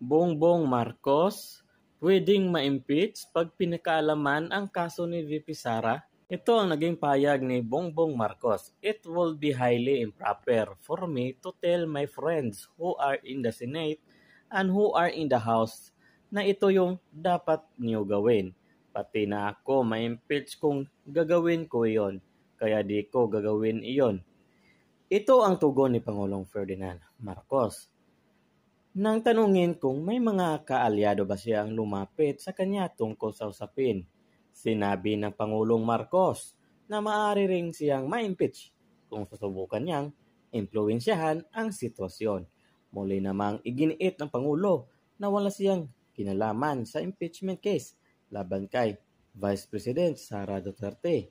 Bongbong Marcos pwedeng ma-impeach pag pinakaalaman ang kaso ni VP Sara? Ito ang naging payag ni Bongbong Marcos. It will be highly improper for me to tell my friends who are in the Senate and who are in the House na ito yung dapat niyo gawin. Pati na ako ma-impeach kung gagawin ko iyon. Kaya di ko gagawin iyon. Ito ang tugon ni Pangulong Ferdinand Marcos. Nang tanungin kung may mga kaalyado ba siyang lumapit sa kanya tungkol sa usapin, sinabi ng Pangulong Marcos na maaari ring siyang ma-impeach kung susubukan niyang impluwensyahan ang sitwasyon. Muli namang iginiit ng Pangulo na wala siyang kinalaman sa impeachment case laban kay Vice President Sara Duterte.